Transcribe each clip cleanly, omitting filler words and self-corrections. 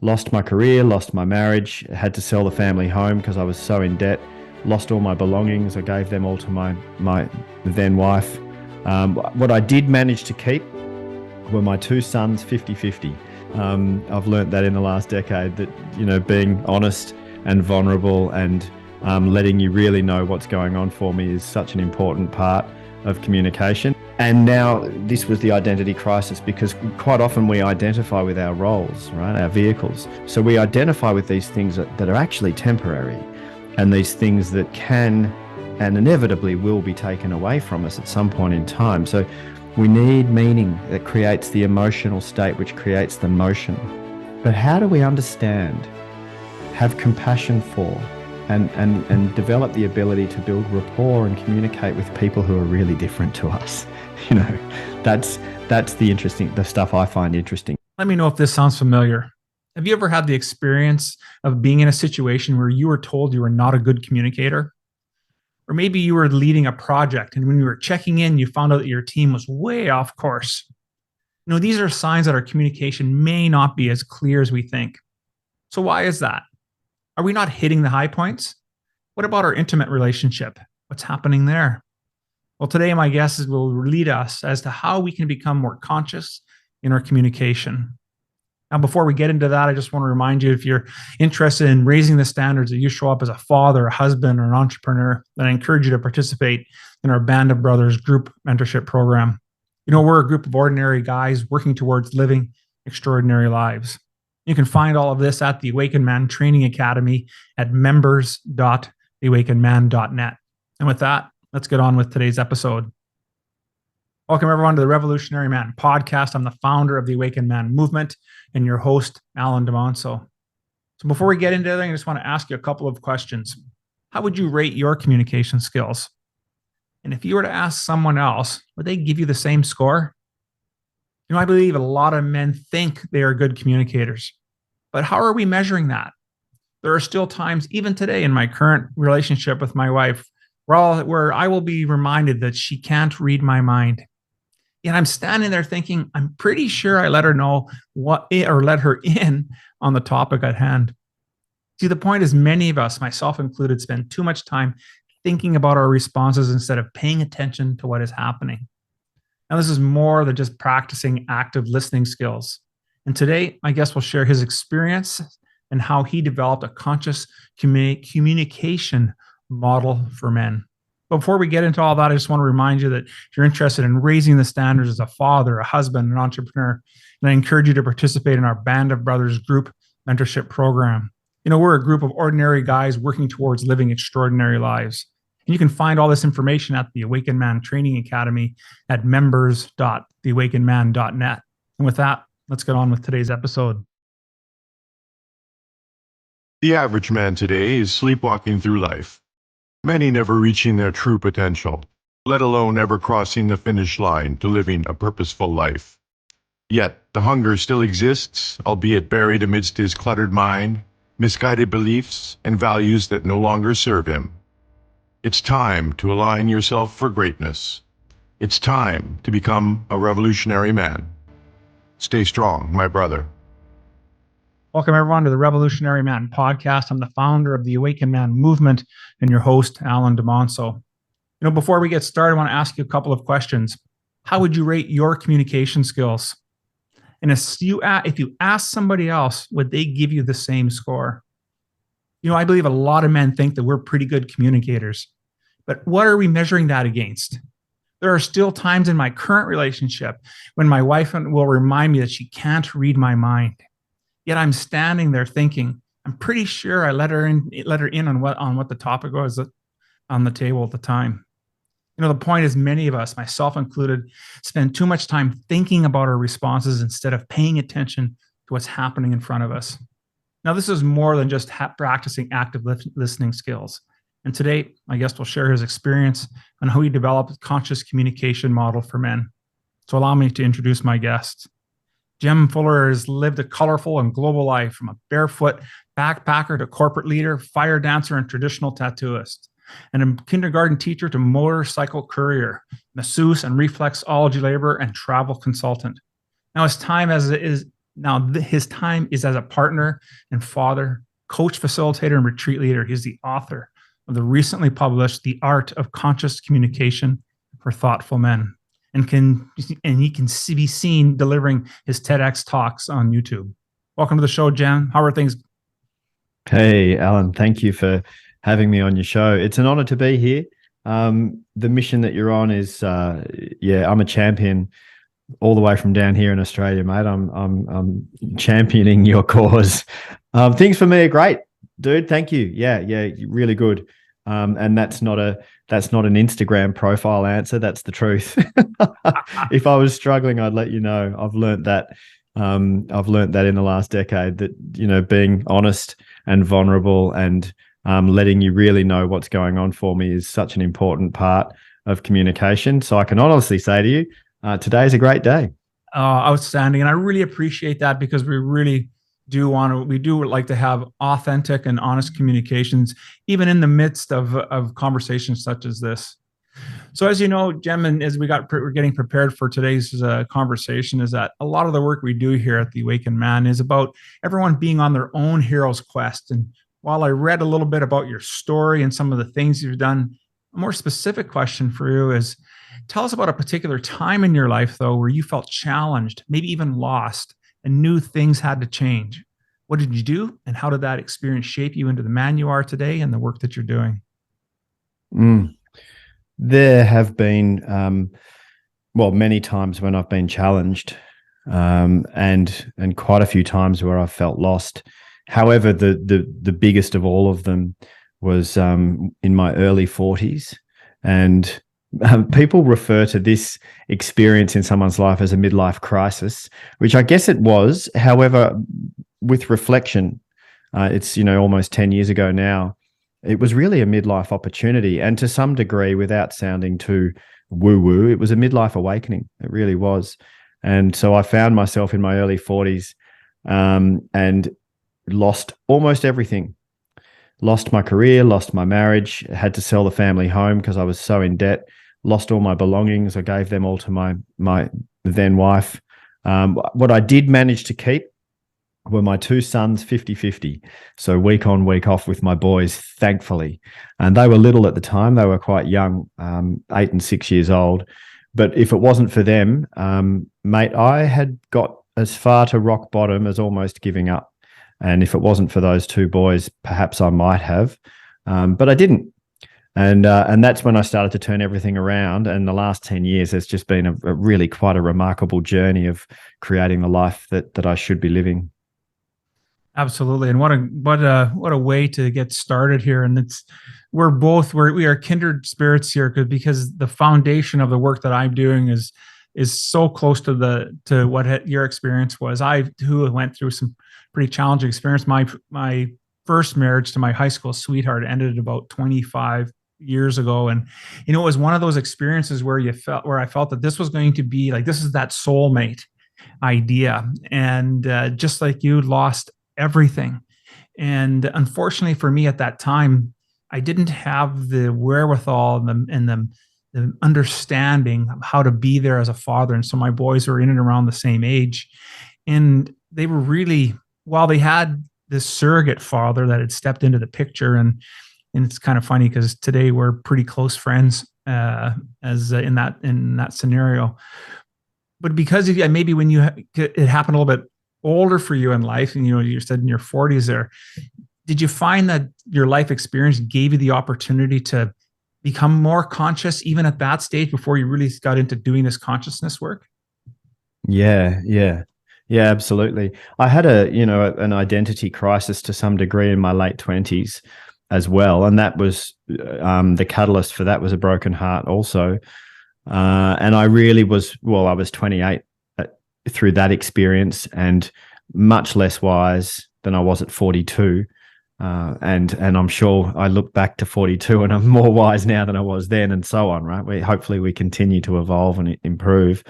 lost my career, lost my marriage, had to sell the family home because I was so in debt, lost all my belongings. I gave them all to my then wife. What I did manage to keep were my two sons 50-50. I've learnt that in the last decade that, being honest and vulnerable and letting you really know what's going on for me is such an important part of communication. And now this was the identity crisis, because quite often we identify with our roles, right? Our vehicles. So we identify with these things that are actually temporary, and these things that can and inevitably will be taken away from us at some point in time. So we need meaning that creates the emotional state, which creates the motion. But how do we understand, have compassion for, and develop the ability to build rapport and communicate with people who are really different to us? That's the stuff I find interesting. Let me know if this sounds familiar. Have you ever had the experience of being in a situation where you were told you were not a good communicator? Or maybe you were leading a project, and when you were checking in, you found out that your team was way off course. These are signs that our communication may not be as clear as we think. So why is that? Are we not hitting the high points? What about our intimate relationship? What's happening there? Well, today my guests will lead us as to how we can become more conscious in our communication. Now, before we get into that, I just want to remind you, if you're interested in raising the standards that you show up as a father, a husband, or an entrepreneur, then I encourage you to participate in our Band of Brothers group mentorship program. We're a group of ordinary guys working towards living extraordinary lives. You can find all of this at the Awakened Man Training Academy at members.theawakenedman.net. And with that, let's get on with today's episode. Welcome, everyone, to the Revolutionary Man podcast. I'm the founder of the Awakened Man movement and your host, Alan DeMonso. So before we get into everything, I just want to ask you a couple of questions. How would you rate your communication skills? And if you were to ask someone else, would they give you the same score? I believe a lot of men think they are good communicators, but how are we measuring that? There are still times, even today in my current relationship with my wife, where I will be reminded that she can't read my mind. And I'm standing there thinking, I'm pretty sure I let her know let her in on the topic at hand. See, the point is, many of us, myself included, spend too much time thinking about our responses instead of paying attention to what is happening. Now, this is more than just practicing active listening skills. And today, my guest will share his experience and how he developed a conscious communication model for men. Before we get into all that, I just want to remind you that if you're interested in raising the standards as a father, a husband, an entrepreneur, and I encourage you to participate in our Band of Brothers group mentorship program. We're a group of ordinary guys working towards living extraordinary lives. And you can find all this information at the Awakened Man Training Academy at members.theawakenedman.net. And with that, let's get on with today's episode. The average man today is sleepwalking through life. Many never reaching their true potential, let alone ever crossing the finish line to living a purposeful life. Yet, the hunger still exists, albeit buried amidst his cluttered mind, misguided beliefs, and values that no longer serve him. It's time to align yourself for greatness. It's time to become a revolutionary man. Stay strong, my brother. Welcome, everyone, to the Revolutionary Man podcast. I'm the founder of the Awakened Man movement and your host, Alan DeMonso. Before we get started, I want to ask you a couple of questions. How would you rate your communication skills? And if you ask somebody else, would they give you the same score? I believe a lot of men think that we're pretty good communicators, but what are we measuring that against? There are still times in my current relationship when my wife will remind me that she can't read my mind. Yet I'm standing there thinking, I'm pretty sure I let her in on what the topic was on the table at the time. The point is, many of us, myself included, spend too much time thinking about our responses instead of paying attention to what's happening in front of us. Now, this is more than just practicing active listening skills. And today, my guest will share his experience on how he developed a conscious communication model for men. So allow me to introduce my guest. Jem Fuller has lived a colorful and global life, from a barefoot backpacker to corporate leader, fire dancer, and traditional tattooist, and a kindergarten teacher to motorcycle courier, masseuse and reflexology laborer, and travel consultant. Now, his time as Now, his time is as a partner and father, coach, facilitator, and retreat leader. He's the author of the recently published The Art of Conscious Communication for Thoughtful Men, and he can be seen delivering his TEDx talks on YouTube. Welcome to the show, Jem. How are things? Hey, Alan, thank you for having me on your show. It's an honor to be here. The mission that you're on is, I'm a champion all the way from down here in Australia, mate. I'm championing your cause. Things for me are great, dude. Thank you. Yeah, really good. And that's not an Instagram profile answer. That's the truth. If I was struggling, I'd let you know. I've learned that in the last decade, that, being honest and vulnerable and letting you really know what's going on for me is such an important part of communication. So I can honestly say to you, today is a great day. Outstanding. And I really appreciate that, because we really do like to have authentic and honest communications, even in the midst of conversations such as this. So as you know, Jem, and as we're getting prepared for today's conversation, is that a lot of the work we do here at the Awakened Man is about everyone being on their own hero's quest. And while I read a little bit about your story and some of the things you've done, a more specific question for you is, tell us about a particular time in your life, though, where you felt challenged, maybe even lost, and knew things had to change. What did you do, and how did that experience shape you into the man you are today and the work that you're doing? There have been, many times when I've been challenged, and quite a few times where I've felt lost. However, the biggest of all of them was in my early 40s, and people refer to this experience in someone's life as a midlife crisis, which I guess it was. However, with reflection, it's almost 10 years ago now. It was really a midlife opportunity, and to some degree, without sounding too woo-woo, it was a midlife awakening. It really was. And so I found myself in my early 40s and lost almost everything. Lost my career, lost my marriage, had to sell the family home because I was so in debt, lost all my belongings. I gave them all to my then wife. What I did manage to keep were my two sons, 50-50. So week on, week off with my boys, thankfully. And they were little at the time. They were quite young, 8 and 6 years old. But if it wasn't for them, mate, I had got as far to rock bottom as almost giving up. And if it wasn't for those two boys, perhaps I might have, but I didn't. And that's when I started to turn everything around. And the last 10 years has just been a really quite a remarkable journey of creating the life that I should be living. Absolutely. And what a way to get started here. And we are kindred spirits here, because the foundation of the work that I'm doing is so close to what your experience was. I too went through some pretty challenging experience. My first marriage to my high school sweetheart ended about 25 years ago. And, it was one of those experiences where I felt that this was going to be like, this is that soulmate idea. And just like you, lost everything. And unfortunately for me at that time, I didn't have the wherewithal and the understanding of how to be there as a father. And so my boys were in and around the same age. And they were really, while they had this surrogate father that had stepped into the picture, and it's kind of funny because today we're pretty close friends as in that scenario. But because maybe when it happened a little bit older for you in life, and you said in your 40s there, did you find that your life experience gave you the opportunity to become more conscious even at that stage before you really got into doing this consciousness work? Yeah, absolutely. I had an identity crisis to some degree in my late 20s as well, and that was the catalyst for that was a broken heart also. And I really I was 28 through that experience, and much less wise than I was at 42. And I'm sure I look back to 42 and I'm more wise now than I was then, and so on, right? Hopefully we continue to evolve and improve.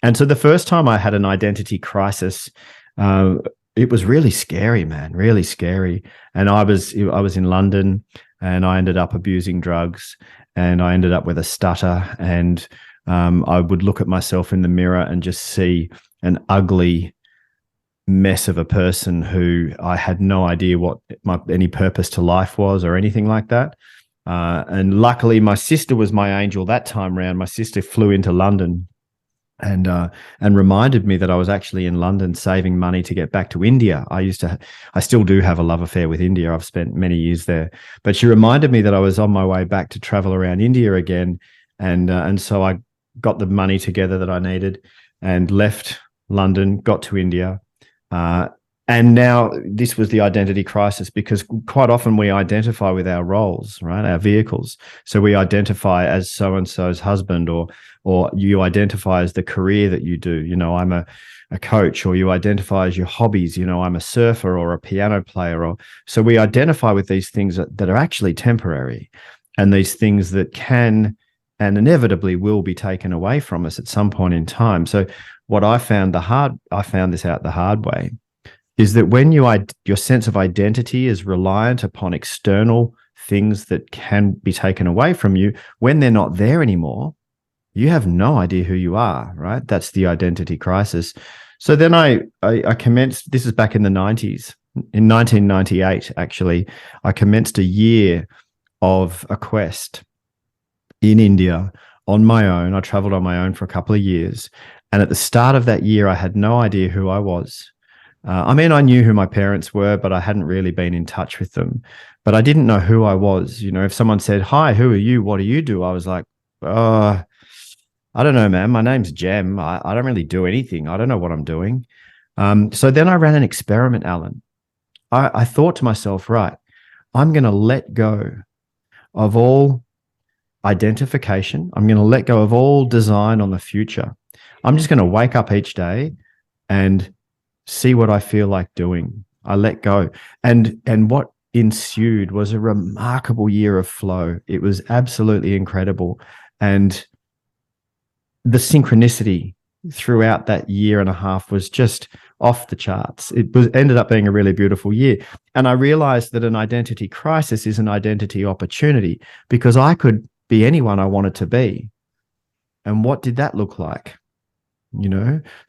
And so the first time I had an identity crisis, it was really scary, man, really scary. And I was in London, and I ended up abusing drugs, and I ended up with a stutter, and I would look at myself in the mirror and just see an ugly mess of a person who I had no idea what any purpose to life was or anything like that. And luckily, my sister was my angel that time round. My sister flew into London and reminded me that I was actually in London saving money to get back to India. I still do have a love affair with India. I've spent many years there, but she reminded me that I was on my way back to travel around India again, and so I got the money together that I needed and left London, got to India. And now this was the identity crisis, because quite often we identify with our roles, right? Our vehicles. So we identify as so-and-so's husband, or you identify as the career that you do. I'm a coach, or you identify as your hobbies. I'm a surfer or a piano player. So we identify with these things that are actually temporary, and these things that can and inevitably will be taken away from us at some point in time. So what I found this out the hard way, is that when your sense of identity is reliant upon external things that can be taken away from you, when they're not there anymore, you have no idea who you are, right? That's the identity crisis. So then I commenced, this is back in the 90s, in 1998, actually, I commenced a year of a quest in India on my own. I traveled on my own for a couple of years. And at the start of that year, I had no idea who I was. I knew who my parents were, but I hadn't really been in touch with them. But I didn't know who I was. If someone said, "Hi, who are you? What do you do?" I was like, I don't know, man. My name's Jem. I don't really do anything. I don't know what I'm doing. So then I ran an experiment, Alan. I thought to myself, right, I'm going to let go of all identification. I'm going to let go of all design on the future. I'm just going to wake up each day and see what I feel like doing. I let go. And what ensued was a remarkable year of flow. It was absolutely incredible. And the synchronicity throughout that year and a half was just off the charts. It ended up being a really beautiful year. And I realized that an identity crisis is an identity opportunity, because I could be anyone I wanted to be. And what did that look like?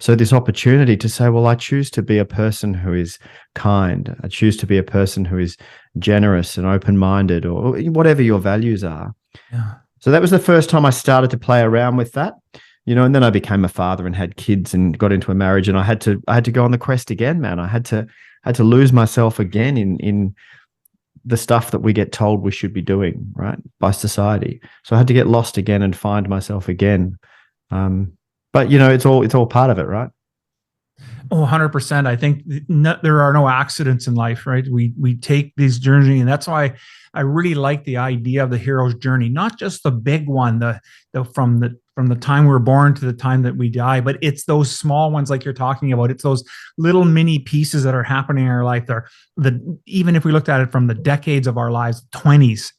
So this opportunity to say, well, I choose to be a person who is kind. I choose to be a person who is generous and open-minded, or whatever your values are. Yeah. So that was the first time I started to play around with that, and then I became a father and had kids and got into a marriage, and I had to go on the quest again, man. I had to lose myself again in the stuff that we get told we should be doing, right, by society. So I had to get lost again and find myself again. But it's all part of it, right? Oh, 100%. I think there are no accidents in life, right? We take these journeys, and that's why I really like the idea of the hero's journey, not just the big one, the from the time we're born to the time that we die, but it's those small ones like you're talking about. It's those little mini pieces that are happening in our life. Even if we looked at it from the decades of our lives, 20s,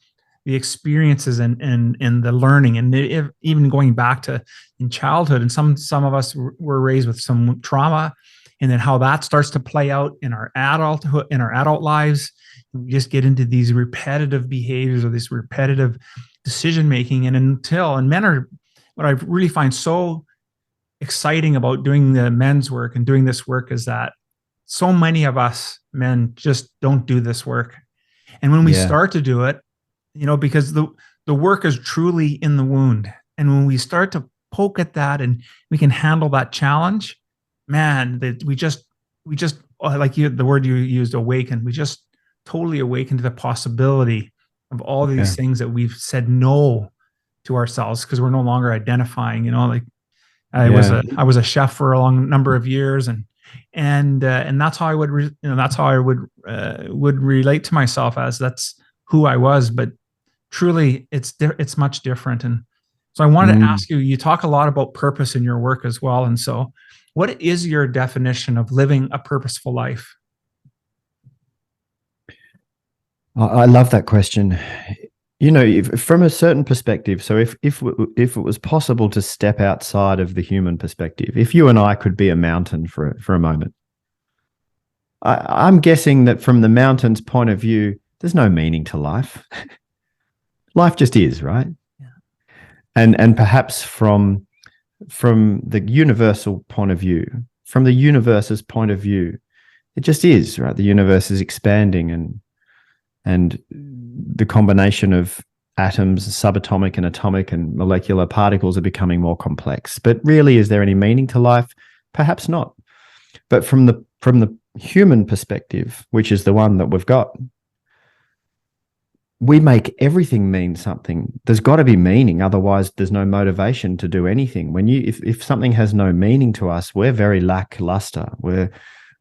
the experiences and the learning, and even going back to in childhood. And some of us were raised with some trauma, and then how that starts to play out in our adult lives. We just get into these repetitive behaviors or this repetitive decision making. And men are, what I really find so exciting about doing the men's work and doing this work is that so many of us men just don't do this work. And when we start to do it, because the work is truly in the wound. And when we start to poke at that and we can handle that challenge, man, that we just like the word you used, awaken. We just totally awaken to the possibility of all these things that we've said no to ourselves because we're no longer identifying. I was a chef for a long number of years, and that's how I would would relate to myself as that's who I was. But truly, it's much different. And so I wanted to ask you. You talk a lot about purpose in your work as well, and so what is your definition of living a purposeful life? I love that question. From a certain perspective, so if it was possible to step outside of the human perspective, if you and I could be a mountain for a moment, I'm guessing that from the mountain's point of view, there's no meaning to life. Life just is, right? Yeah. And perhaps from the universal point of view, from the universe's point of view, It just is, right? The universe is expanding, and the combination of atoms, subatomic and atomic and molecular particles are becoming more complex. But really, is there any meaning to life? Perhaps not. But from the human perspective, which is the one that we've got, we make everything mean something. There's got to be meaning, otherwise there's no motivation to do anything. If something has no meaning to us, we're very lackluster. We're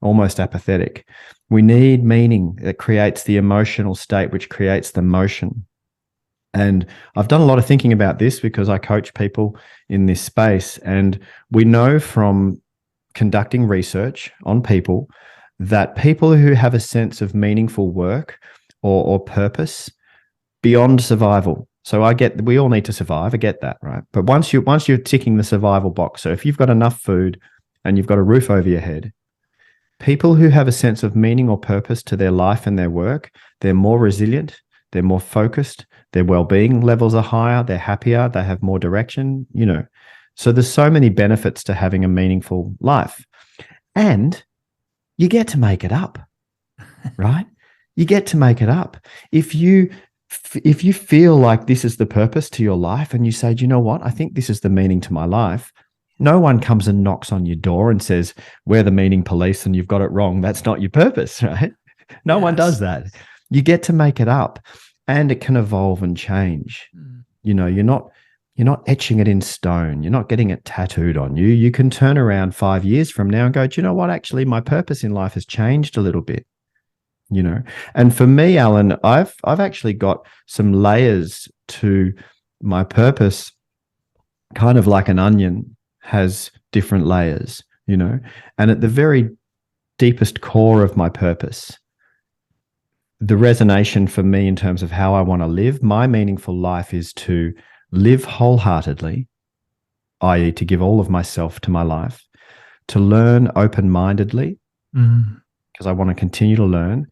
almost apathetic. We need meaning that creates the emotional state, which creates the motion. And I've done a lot of thinking about this because I coach people in this space, and we know from conducting research on people that people who have a sense of meaningful work or purpose beyond survival. So we all need to survive. I get that, right? But once you're ticking the survival box, so if you've got enough food and you've got a roof over your head, people who have a sense of meaning or purpose to their life and their work, they're more resilient, they're more focused, their well-being levels are higher, they're happier, they have more direction, So there's so many benefits to having a meaningful life. And you get to make it up, right? You get to make it up. If you feel like this is the purpose to your life and you say, do you know what? I think this is the meaning to my life. No one comes and knocks on your door and says, we're the meaning police and you've got it wrong. That's not your purpose, right? No one does that. You get to make it up, and it can evolve and change. You're not etching it in stone. You're not getting it tattooed on you. You can turn around 5 years from now and go, do you know what? Actually, my purpose in life has changed a little bit. And for me, Alan, I've actually got some layers to my purpose, kind of like an onion has different layers, and at the very deepest core of my purpose, the resonation for me in terms of how I want to live, my meaningful life is to live wholeheartedly, i.e. to give all of myself to my life, to learn open-mindedly, because I want to continue to learn,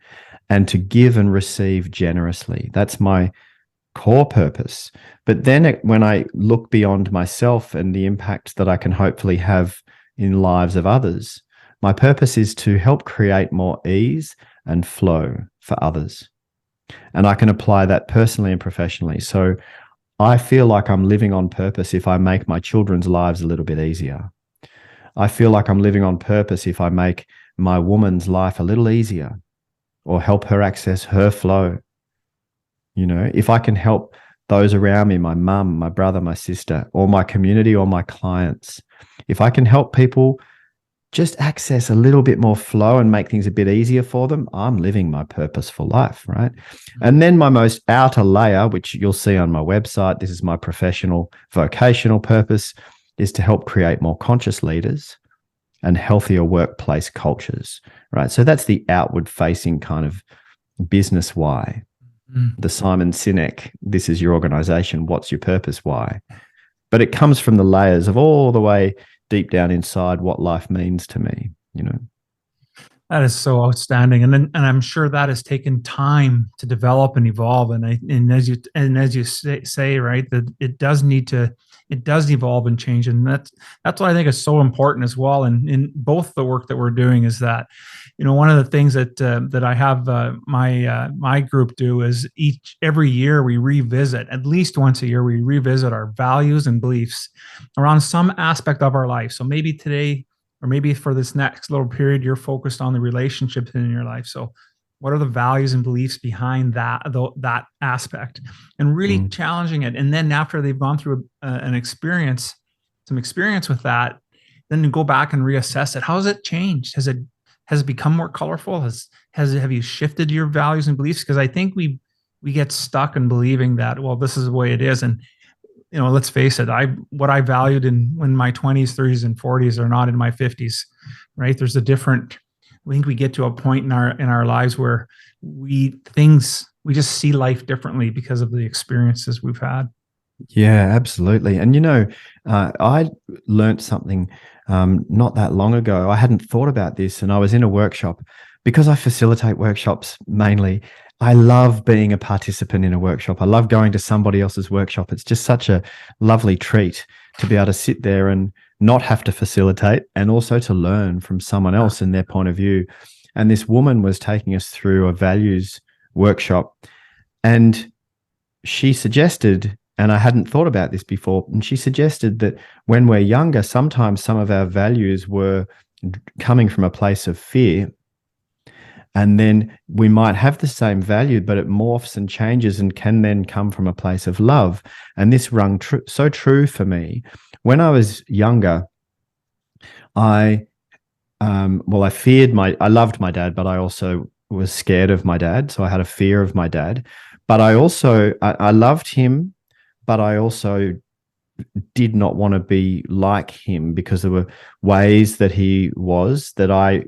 and to give and receive generously. That's my core purpose. But then when I look beyond myself and the impact that I can hopefully have in lives of others, my purpose is to help create more ease and flow for others. And I can apply that personally and professionally. So I feel like I'm living on purpose if I make my children's lives a little bit easier. I feel like I'm living on purpose if I make my woman's life a little easier or help her access her flow. If I can help those around me, my mum, my brother, my sister, or my community or my clients, if I can help people just access a little bit more flow and make things a bit easier for them, I'm living my purposeful life, right? And then my most outer layer, which you'll see on my website, this is my professional vocational purpose, is to help create more conscious leaders and healthier workplace cultures, right? So that's the outward facing kind of business why. The Simon Sinek, this is your organization, what's your purpose, why? But it comes from the layers of all the way deep down inside what life means to me, That is so outstanding, and I'm sure that has taken time to develop and evolve. And as you say, right, that it does evolve and change, and that's what I think is so important as well. And in both the work that we're doing is that, one of the things that I have my group do is every year we revisit, at least once a year, we revisit our values and beliefs around some aspect of our life. So maybe today, or maybe for this next little period, you're focused on the relationships in your life. So what are the values and beliefs behind that aspect, and really challenging it. And then after they've gone through some experience with that, then to go back and reassess it. How has it changed? Has it become more colorful? Have you shifted your values and beliefs? Because I think we get stuck in believing that, well, this is the way it is. And let's face it, what I valued in my 20s, 30s, and 40s are not in my 50s, right? There's I think we get to a point in our lives where we just see life differently because of the experiences we've had. Yeah, absolutely. And I learned something not that long ago. I hadn't thought about this, and I was in a workshop because I facilitate workshops mainly. I love being a participant in a workshop. I love going to somebody else's workshop. It's just such a lovely treat to be able to sit there and not have to facilitate, and also to learn from someone else and their point of view. And this woman was taking us through a values workshop, and she suggested, and I hadn't thought about this before, and she suggested that when we're younger, sometimes some of our values were coming from a place of fear. And then we might have the same value, but it morphs and changes and can then come from a place of love. And this rung so true for me. When I was younger, I loved my dad, but I also was scared of my dad. So I had a fear of my dad. But I loved him, but I also did not want to be like him, because there were ways that he was that I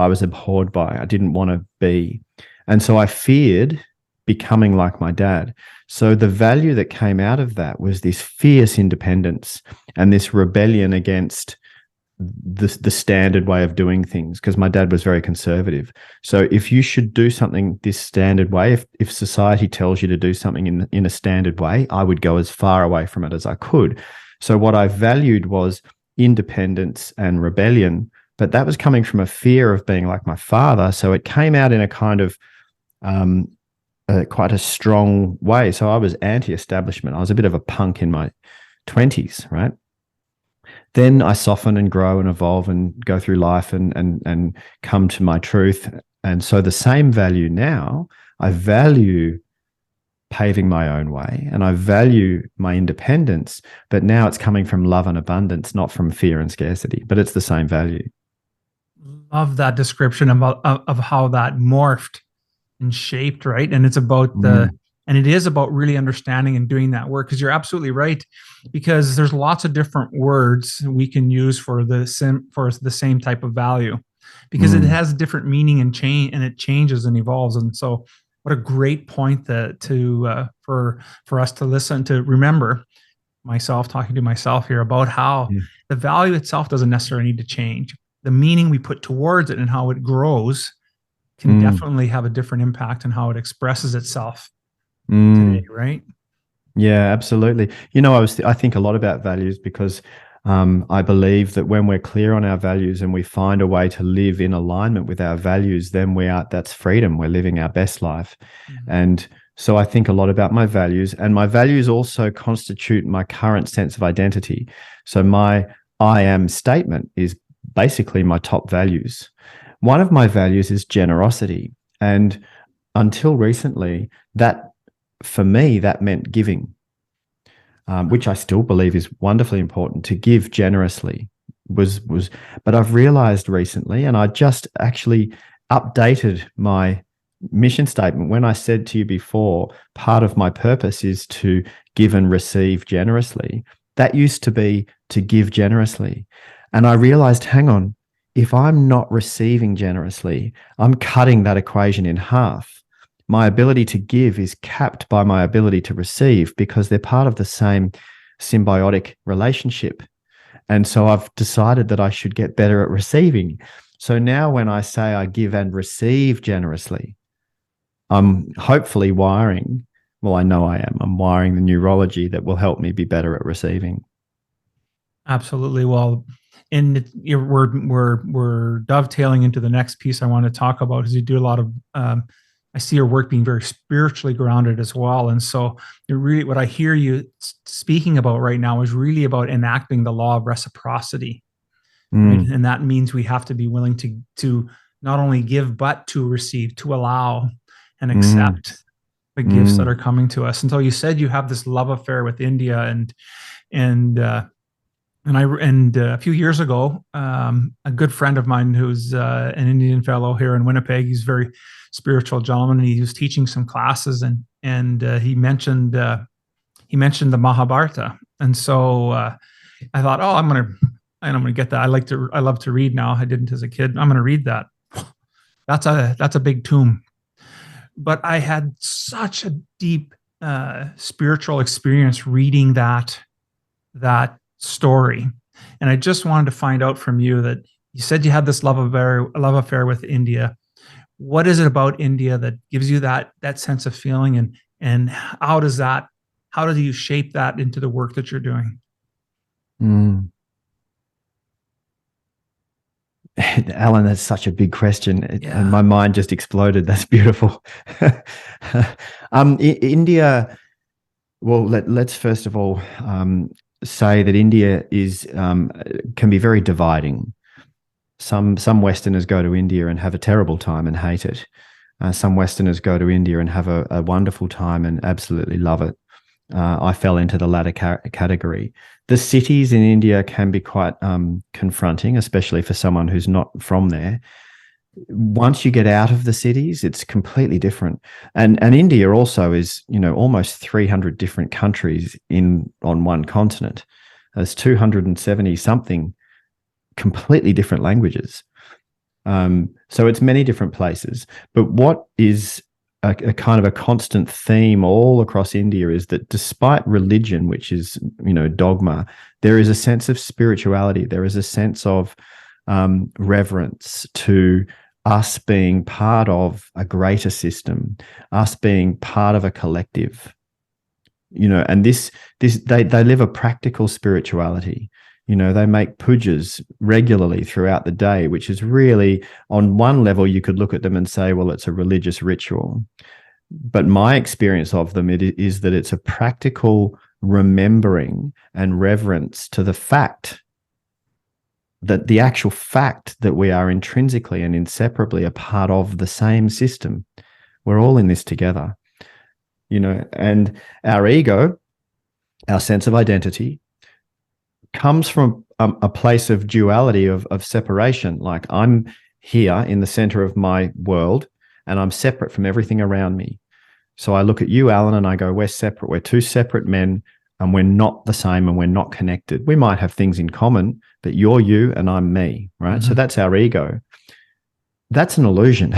was abhorred by. I didn't want to be. And so I feared becoming like my dad. So the value that came out of that was this fierce independence and this rebellion against the standard way of doing things, because my dad was very conservative. So if you should do something this standard way, if society tells you to do something in a standard way, I would go as far away from it as I could. So what I valued was independence and rebellion, but that was coming from a fear of being like my father. So it came out in a kind of quite a strong way. So I was anti-establishment. I was a bit of a punk in my 20s, right? Then I soften and grow and evolve and go through life and come to my truth. And so the same value now, I value paving my own way and I value my independence, but now it's coming from love and abundance, not from fear and scarcity, but it's the same value. Love that description of how that morphed and shaped, right? And it's about and it is about really understanding and doing that work, because you're absolutely right, because there's lots of different words we can use for the same type of value, because it has different meaning and it changes and evolves. And so what a great point for us to listen to, remember, myself talking to myself here, about how the value itself doesn't necessarily need to change. The meaning we put towards it and how it grows can definitely have a different impact on how it expresses itself today, right? Yeah, absolutely. I think a lot about values, because I believe that when we're clear on our values and we find a way to live in alignment with our values, then that's freedom. We're living our best life. And so I think a lot about my values, and my values also constitute my current sense of identity. So my I am statement is basically my top values. One of my values is generosity. And until recently, for me, that meant giving, which I still believe is wonderfully important. To give generously but I've realized recently, and I just actually updated my mission statement when I said to you before, part of my purpose is to give and receive generously. That used to be to give generously. And I realized, hang on, if I'm not receiving generously, I'm cutting that equation in half. My ability to give is capped by my ability to receive, because they're part of the same symbiotic relationship. And so I've decided that I should get better at receiving. So now when I say I give and receive generously, I'm hopefully wiring, well, I know I am, I'm wiring the neurology that will help me be better at receiving. Absolutely. Well, and we're dovetailing into the next piece I want to talk about, because you do a lot of I see your work being very spiritually grounded as well. And so what I hear you speaking about right now is really about enacting the law of reciprocity. Right? And that means we have to be willing to not only give, but to receive, to allow and accept the gifts that are coming to us. And so you said you have this love affair with India, and a few years ago, a good friend of mine who's an Indian fellow here in Winnipeg, he's a very spiritual gentleman, and he was teaching some classes, and he mentioned the Mahabharata, and so I thought, oh, I'm gonna get that. I love to read now. I didn't as a kid. I'm gonna read that. That's a big tome, but I had such a deep spiritual experience reading that story. And I just wanted to find out from you, that you said you had this love affair with India. What is it about India that gives you that sense of feeling, and how do you shape that into the work that you're doing? Alan, that's such a big question, Yeah. and my mind just exploded. That's beautiful. India. Well, let's first of all say that India is can be very dividing. Some Westerners go to India and have a terrible time and hate it. Some Westerners go to India and have a wonderful time and absolutely love it. I fell into the latter category. The cities in India can be quite confronting, especially for someone who's not from there. Once you get out of the cities, it's completely different. And India also is, almost 300 different countries on one continent. There's 270 something completely different languages. So it's many different places. But what is a kind of a constant theme all across India is that despite religion, which is, dogma, there is a sense of spirituality. There is a sense of reverence to us being part of a greater system, us being part of a collective, and they live a practical spirituality. They make pujas regularly throughout the day, which is really, on one level, you could look at them and say, well, it's a religious ritual. But my experience of them is that it's a practical remembering and reverence to the fact that the actual fact that we are intrinsically and inseparably a part of the same system. We're all in this together, and our ego, our sense of identity, comes from a place of duality, of separation. Like, I'm here in the center of my world and I'm separate from everything around me. So I look at you, Alan, and I go, we're separate. We're two separate men and we're not the same and we're not connected. We might have things in common, but you're you and I'm me, right? Mm-hmm. So that's our ego. That's an illusion.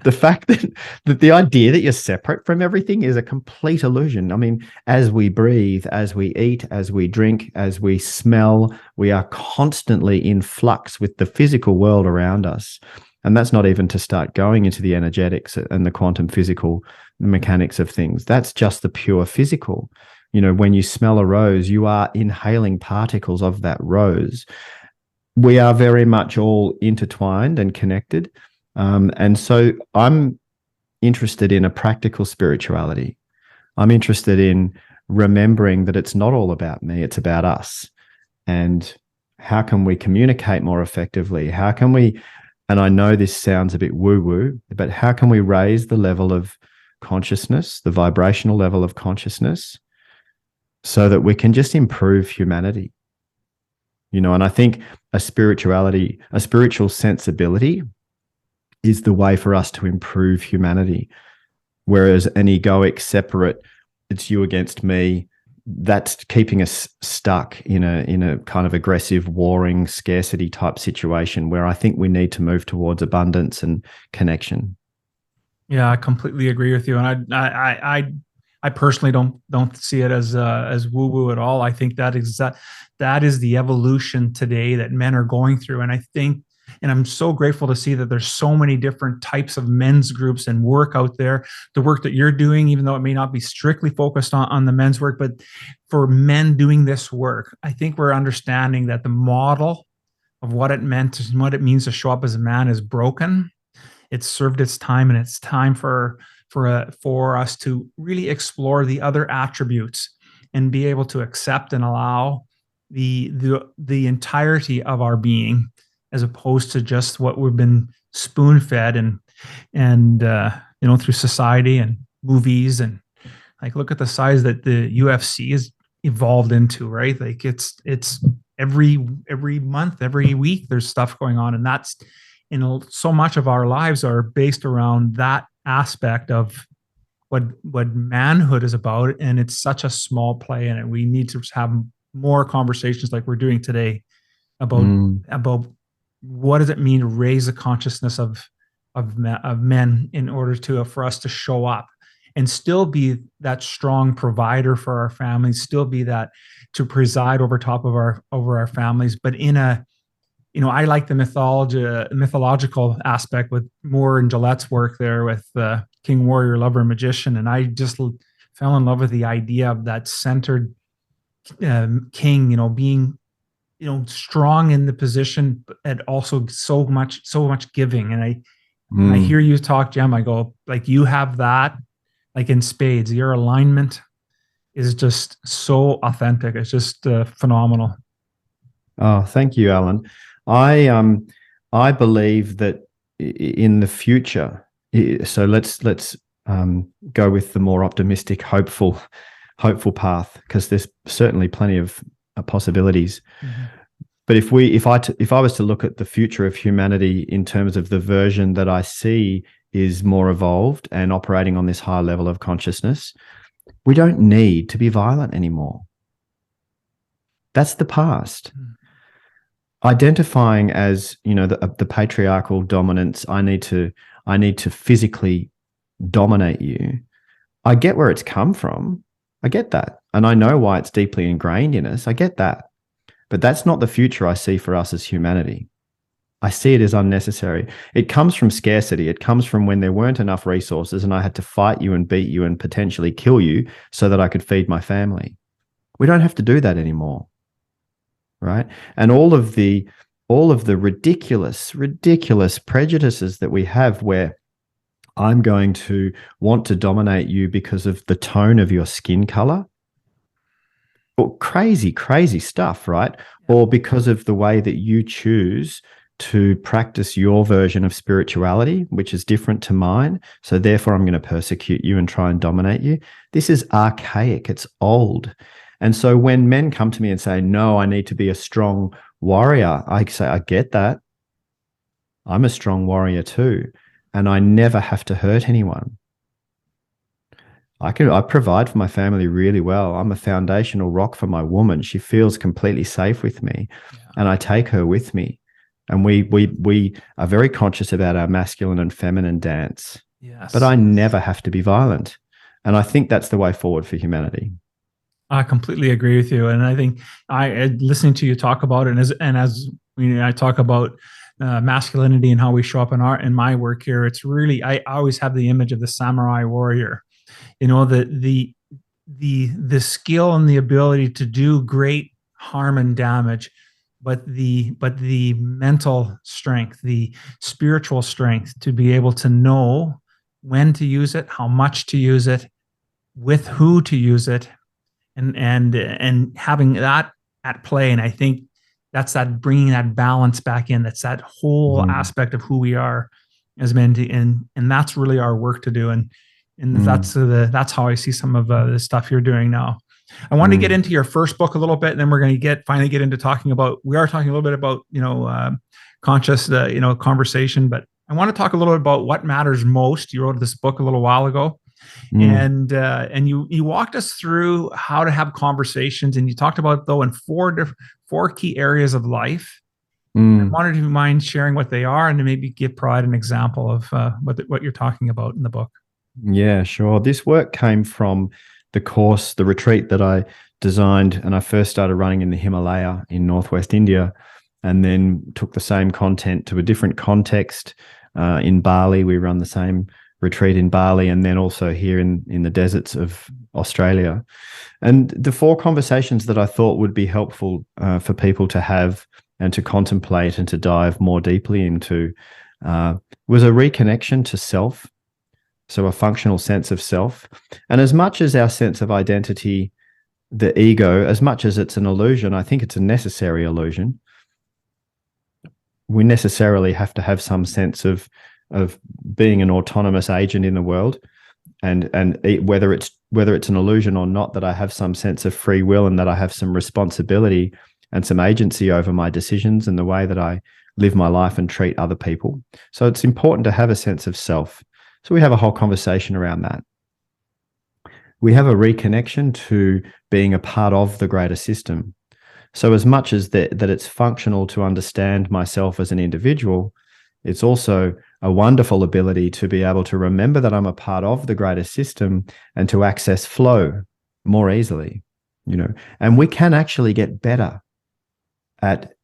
The fact that the idea that you're separate from everything is a complete illusion. I mean, as we breathe, as we eat, as we drink, as we smell, we are constantly in flux with the physical world around us. And that's not even to start going into the energetics and the quantum physical mechanics of things. That's just the pure physical. When you smell a rose, you are inhaling particles of that rose. We are very much all intertwined and connected. And so I'm interested in a practical spirituality. I'm interested in remembering that it's not all about me, it's about us. And how can we communicate more effectively? How can we, and I know this sounds a bit woo-woo, but how can we raise the level of consciousness, the vibrational level of consciousness, so that we can just improve humanity? And I think a spiritual sensibility is the way for us to improve humanity. Whereas an egoic, separate, it's you against me, that's keeping us stuck in a kind of aggressive, warring, scarcity type situation, where I think we need to move towards abundance and connection. Yeah, I completely agree with you. And I personally don't see it as woo-woo at all. I think that is the evolution today that men are going through. And I think, and I'm so grateful to see that there's so many different types of men's groups and work out there. The work that you're doing, even though it may not be strictly focused on the men's work, but for men doing this work, I think we're understanding that the model of what it meant and what it means to show up as a man is broken. It's served its time, and it's time for us to really explore the other attributes and be able to accept and allow the entirety of our being, as opposed to just what we've been spoon-fed and through society and movies. And like, look at the size that the UFC has evolved into, right? Like, it's every month, every week, there's stuff going on, and that's, so much of our lives are based around that aspect of what manhood is about. And it's such a small play in it. We need to have more conversations like we're doing today about what does it mean to raise the consciousness of men in order for us to show up and still be that strong provider for our families, still be that to preside over top of our families, but in a, I like the mythological aspect with Moore and Gillette's work there with King, Warrior, Lover, Magician. And I just fell in love with the idea of that centered king, being strong in the position, and also so much giving. And when I hear you talk, Jem, I go, like, you have that, like, in spades. Your alignment is just so authentic. It's just phenomenal. Oh, thank you, Alan. I believe that in the future, so let's go with the more optimistic, hopeful path, because there's certainly plenty of possibilities. Mm-hmm. But if I was to look at the future of humanity in terms of the version that I see is more evolved and operating on this higher level of consciousness, we don't need to be violent anymore. That's the past. Mm-hmm. Identifying as, the patriarchal dominance, I need to physically dominate you. I get where it's come from. I get that. And I know why it's deeply ingrained in us. I get that. But that's not the future I see for us as humanity. I see it as unnecessary. It comes from scarcity. It comes from when there weren't enough resources and I had to fight you and beat you and potentially kill you so that I could feed my family. We don't have to do that anymore. Right? And all of the ridiculous prejudices that we have, where I'm going to want to dominate you because of the tone of your skin color, or crazy stuff, right? Or because of the way that you choose to practice your version of spirituality, which is different to mine. So therefore I'm going to persecute you and try and dominate you. This is archaic. It's old. And so when men come to me and say, no, I need to be a strong warrior, I say, I get that. I'm a strong warrior too. And I never have to hurt anyone. I provide for my family really well. I'm a foundational rock for my woman. She feels completely safe with me. Yeah. And I take her with me. And we are very conscious about our masculine and feminine dance. Yes. But I never have to be violent. And I think that's the way forward for humanity. I completely agree with you, and I think listening to you talk about it, and as I talk about masculinity and how we show up in my work here, it's really, I always have the image of the samurai warrior. The skill and the ability to do great harm and damage, but the mental strength, the spiritual strength to be able to know when to use it, how much to use it, with who to use it. And having that at play. And I think that's that bringing that balance back in. That's that whole aspect of who we are as men. And that's really our work to do. And that's how I see some of the stuff you're doing now. I want to get into your first book a little bit, and then we're going to finally get into talking about, we are talking a little bit about, conscious, conversation, but I want to talk a little bit about what matters most. You wrote this book a little while ago. And you walked us through how to have conversations, and you talked about, though, in four key areas of life. I wanted, if you mind sharing what they are, and to maybe provide an example of what you're talking about in the book. Yeah, sure. This work came from the retreat that I designed, and I first started running in the Himalaya in Northwest India, and then took the same content to a different context in Bali. We run the same retreat in Bali, and then also here in the deserts of Australia. And the four conversations that I thought would be helpful for people to have and to contemplate and to dive more deeply into was a reconnection to self, so a functional sense of self. And as much as our sense of identity, the ego, as much as it's an illusion, I think it's a necessary illusion. We necessarily have to have some sense of being an autonomous agent in the world, and whether it's an illusion or not, that I have some sense of free will and that I have some responsibility and some agency over my decisions and the way that I live my life and treat other people. So it's important to have a sense of self. So we have a whole conversation around that. We have a reconnection to being a part of the greater system. So as much as that it's functional to understand myself as an individual, it's also a wonderful ability to be able to remember that I'm a part of the greater system and to access flow more easily, and we can actually get better at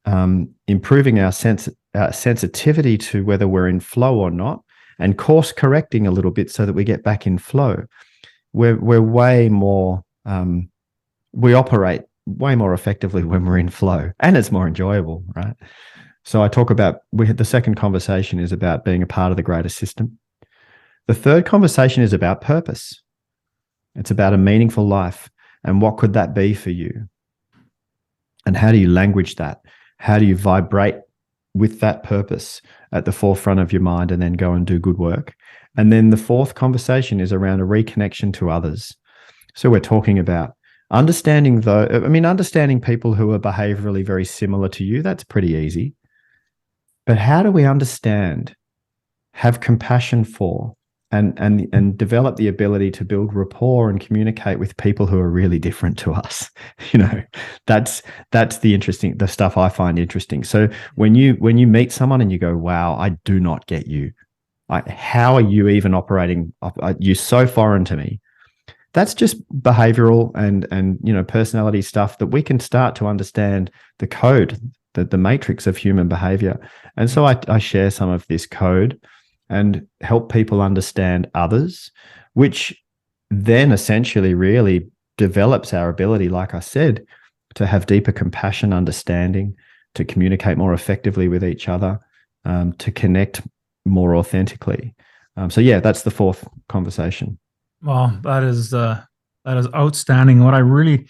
improving our sensitivity to whether we're in flow or not, and course correcting a little bit so that we get back in flow. We're way more, we operate way more effectively when we're in flow, and it's more enjoyable, right? So I talk about, the second conversation is about being a part of the greater system. The third conversation is about purpose. It's about a meaningful life. And what could that be for you? And how do you language that? How do you vibrate with that purpose at the forefront of your mind and then go and do good work? And then the fourth conversation is around a reconnection to others. So we're talking about understanding people who are behaviorally very similar to you. That's pretty easy. But how do we understand, have compassion for, and develop the ability to build rapport and communicate with people who are really different to us? That's the stuff I find interesting. So when you meet someone and you go, wow, I do not get you. How are you even operating? You're so foreign to me. That's just behavioral and personality stuff that we can start to understand the code, the matrix of human behavior. And so I share some of this code and help people understand others, which then essentially really develops our ability, like I said, to have deeper compassion, understanding, to communicate more effectively with each other, to connect more authentically. So yeah, that's the fourth conversation. Well, that is outstanding.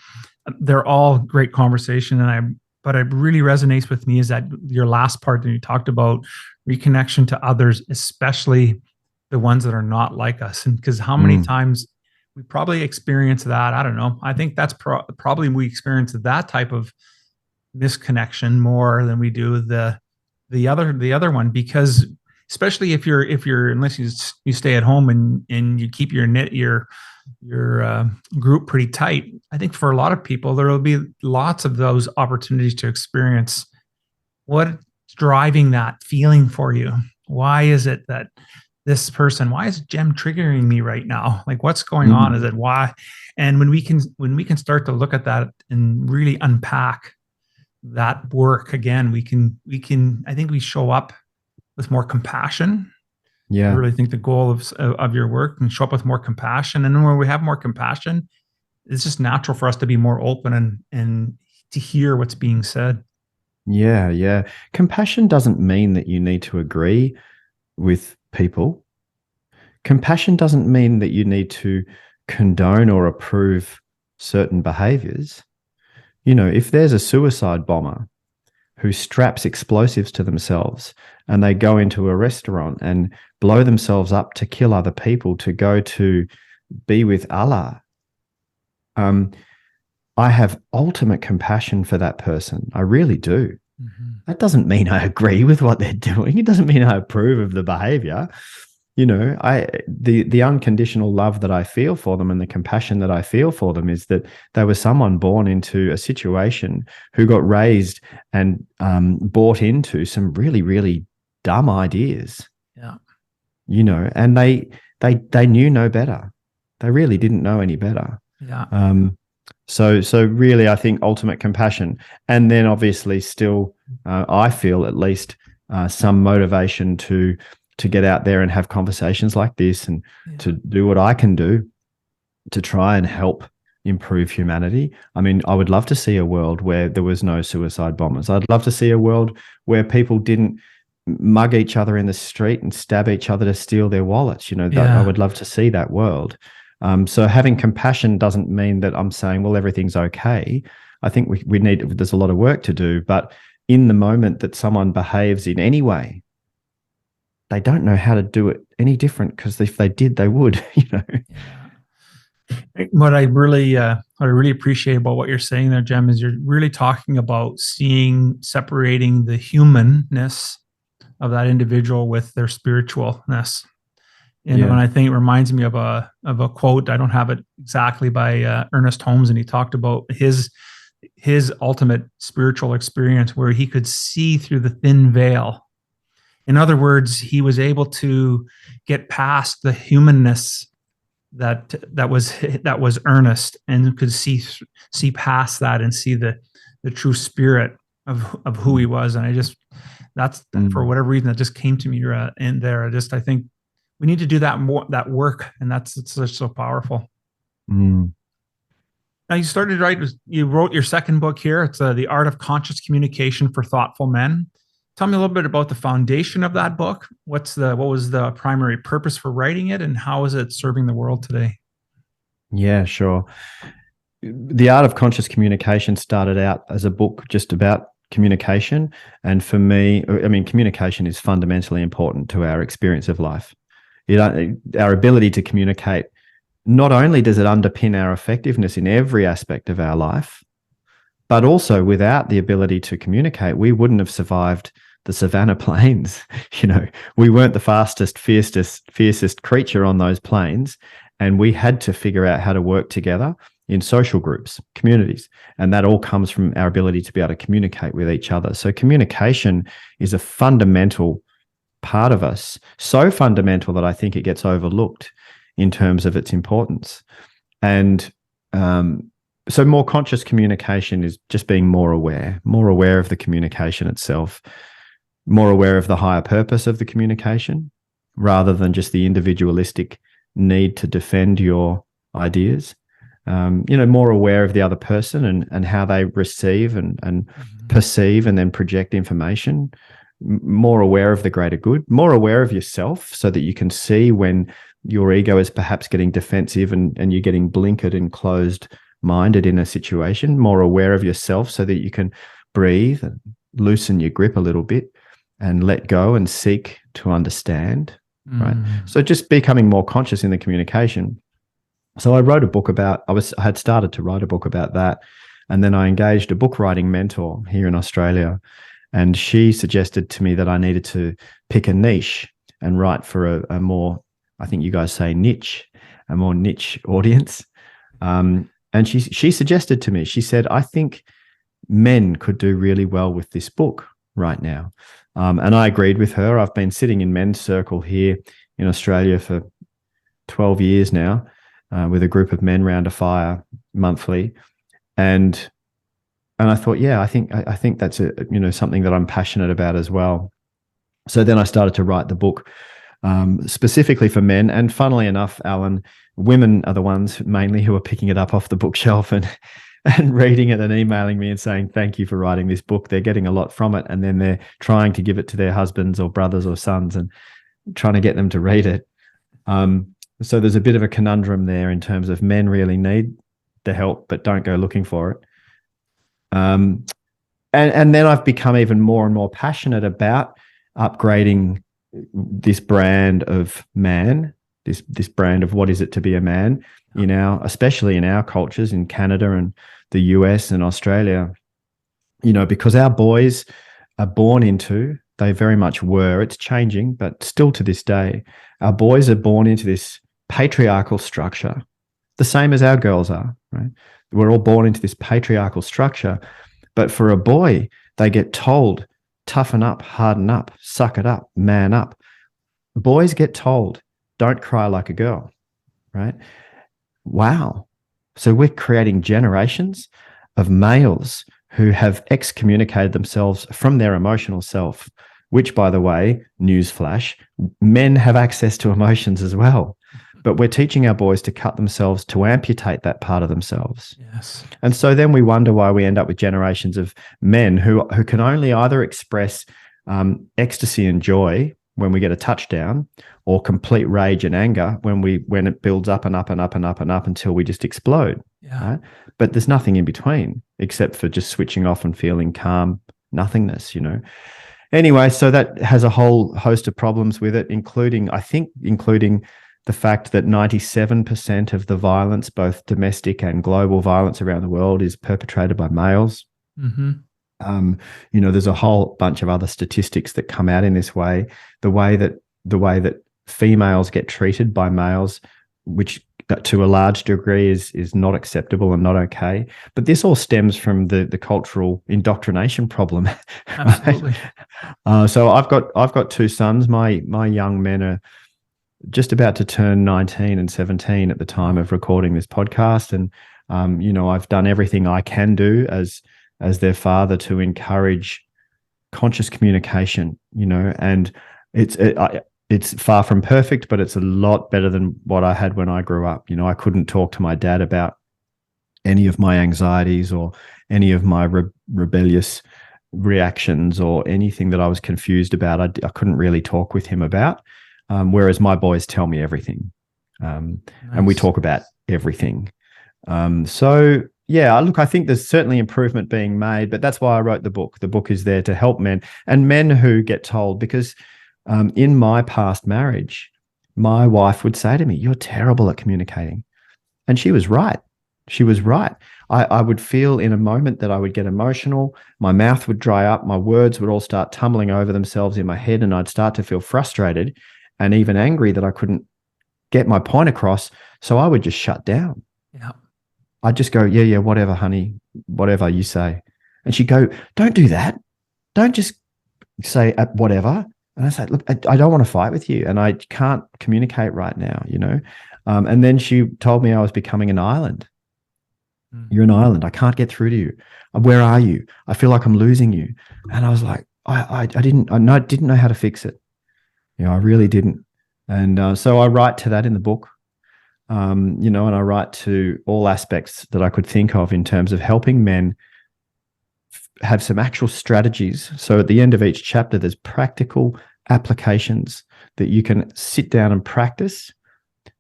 They're all great conversation, but it really resonates with me is that your last part that you talked about, reconnection to others, especially the ones that are not like us. And because how many times we probably experience that, I don't know. I think that's probably we experience that type of misconnection more than we do the other one, because especially if you're unless you stay at home and you keep your group pretty tight. I think for a lot of people, there will be lots of those opportunities to experience what's driving that feeling for you. Why is it that why is Jem triggering me right now? Like, what's going on? Is it why? And when we can start to look at that and really unpack that work again, we can, I think we show up with more compassion. Yeah. I really think the goal of your work can show up with more compassion. And then when we have more compassion, it's just natural for us to be more open and to hear what's being said. Yeah. Yeah. Compassion doesn't mean that you need to agree with people. Compassion doesn't mean that you need to condone or approve certain behaviors. If there's a suicide bomber who straps explosives to themselves and they go into a restaurant and blow themselves up to kill other people to go to be with Allah, I have ultimate compassion for that person. I really do. That doesn't mean I agree with what they're doing. It doesn't mean I approve of the behavior. The unconditional love that I feel for them and the compassion that I feel for them is that they were someone born into a situation who got raised and bought into some really, really dumb ideas. Yeah. And they knew no better. They really didn't know any better. Yeah. So really, I think ultimate compassion, and then obviously still, I feel at least some motivation to get out there and have conversations like this and to do what I can do to try and help improve humanity. I mean, I would love to see a world where there was no suicide bombers. I'd love to see a world where people didn't mug each other in the street and stab each other to steal their wallets. I would love to see that world. So having compassion doesn't mean that I'm saying, well, everything's okay. I think there's a lot of work to do, but in the moment that someone behaves in any way, they don't know how to do it any different, because if they did, they would. What I really appreciate about what you're saying there, Jem, is you're really talking about separating the humanness of that individual with their spiritualness. And I think it reminds me of a quote. I don't have it exactly, by Ernest Holmes, and he talked about his ultimate spiritual experience where he could see through the thin veil. In other words, he was able to get past the humanness that was Ernest, and could see past that and see the true spirit of who he was. And that's for whatever reason that just came to me in there. I think we need to do that work, and it's so powerful. Now you wrote your second book here. It's The Art of Conscious Communication for Thoughtful Men. Tell me a little bit about the foundation of that book. What was the primary purpose for writing it, and how is it serving the world today? Yeah, sure. The Art of Conscious Communication started out as a book just about communication. And for me, I mean, communication is fundamentally important to our experience of life. Our ability to communicate, not only does it underpin our effectiveness in every aspect of our life, but also without the ability to communicate, we wouldn't have survived the savannah plains. We weren't the fastest, fiercest creature on those plains. And we had to figure out how to work together in social groups, communities. And that all comes from our ability to be able to communicate with each other. So communication is a fundamental part of us, so fundamental that I think it gets overlooked in terms of its importance. And so more conscious communication is just being more aware of the communication itself, more aware of the higher purpose of the communication, rather than just the individualistic need to defend your ideas. More aware of the other person and how they receive and perceive and then project information, more aware of the greater good, more aware of yourself so that you can see when your ego is perhaps getting defensive and you're getting blinkered and closed-minded in a situation, more aware of yourself so that you can breathe and loosen your grip a little bit and let go and seek to understand, right? So just becoming more conscious in the communication. So I wrote a book about, I had started to write a book about that. And then I engaged a book writing mentor here in Australia. And she suggested to me that I needed to pick a niche and write for a more, I think you guys say niche, a more niche audience. And she suggested to me, she said, I think men could do really well with this book right now. And I agreed with her. I've been sitting in men's circle here in Australia for 12 years now. With a group of men round a fire monthly, and I thought, yeah, I think that's something that I'm passionate about as well. So then I started to write the book specifically for men, and funnily enough, Alan, women are the ones mainly who are picking it up off the bookshelf and reading it and emailing me and saying thank you for writing this book. They're getting a lot from it, and then they're trying to give it to their husbands or brothers or sons and trying to get them to read it. So there's a bit of a conundrum there in terms of men really need the help, but don't go looking for it. And then I've become even more and more passionate about upgrading this brand of man, this brand of what is it to be a man especially in our cultures in Canada and the US and Australia, because our boys are born into, they very much were, it's changing, but still to this day, our boys are born into this patriarchal structure, the same as our girls are, right? We're all born into this patriarchal structure, but for a boy, they get told, toughen up, harden up, suck it up, man up. Boys get told, don't cry like a girl, right? Wow. So we're creating generations of males who have excommunicated themselves from their emotional self, which, by the way, newsflash, men have access to emotions as well. But we're teaching our boys to cut themselves, to amputate that part of themselves. Yes. And so then we wonder why we end up with generations of men who can only either express ecstasy and joy when we get a touchdown, or complete rage and anger when it builds up and up and up and up and up until we just explode. Yeah. Right? But there's nothing in between except for just switching off and feeling calm nothingness, Anyway, so that has a whole host of problems with it, including the fact that 97% of the violence, both domestic and global violence around the world, is perpetrated by males. Mm-hmm. There's a whole bunch of other statistics that come out in this way. The way that females get treated by males, which to a large degree is not acceptable and not okay. But this all stems from the cultural indoctrination problem. Absolutely. So I've got two sons. My young men are just about to turn 19 and 17 at the time of recording this podcast. And, I've done everything I can do as their father to encourage conscious communication, and it's far from perfect, but it's a lot better than what I had when I grew up. I couldn't talk to my dad about any of my anxieties or any of my rebellious reactions or anything that I was confused about. I couldn't really talk with him about. Whereas my boys tell me everything. And we talk about everything. So yeah, look, I think there's certainly improvement being made, but that's why I wrote the book. The book is there to help men and men who get told, because in my past marriage, my wife would say to me, "You're terrible at communicating." And she was right. She was right. I would feel in a moment that I would get emotional. My mouth would dry up. My words would all start tumbling over themselves in my head, and I'd start to feel frustrated and even angry that I couldn't get my point across. So I would just shut down. Yeah. I'd just go, yeah, whatever, honey, whatever you say. And she'd go, "Don't do that. Don't just say whatever." And I say, "Look, I don't want to fight with you, and I can't communicate right now, you know." And then she told me I was becoming an island. "You're an island. I can't get through to you. Where are you? I feel like I'm losing you." And I was like, I didn't know how to fix it. You know, I really didn't. And so I write to that in the book, you know, and I write to all aspects that I could think of in terms of helping men have some actual strategies. So at the end of each chapter, there's practical applications that you can sit down and practice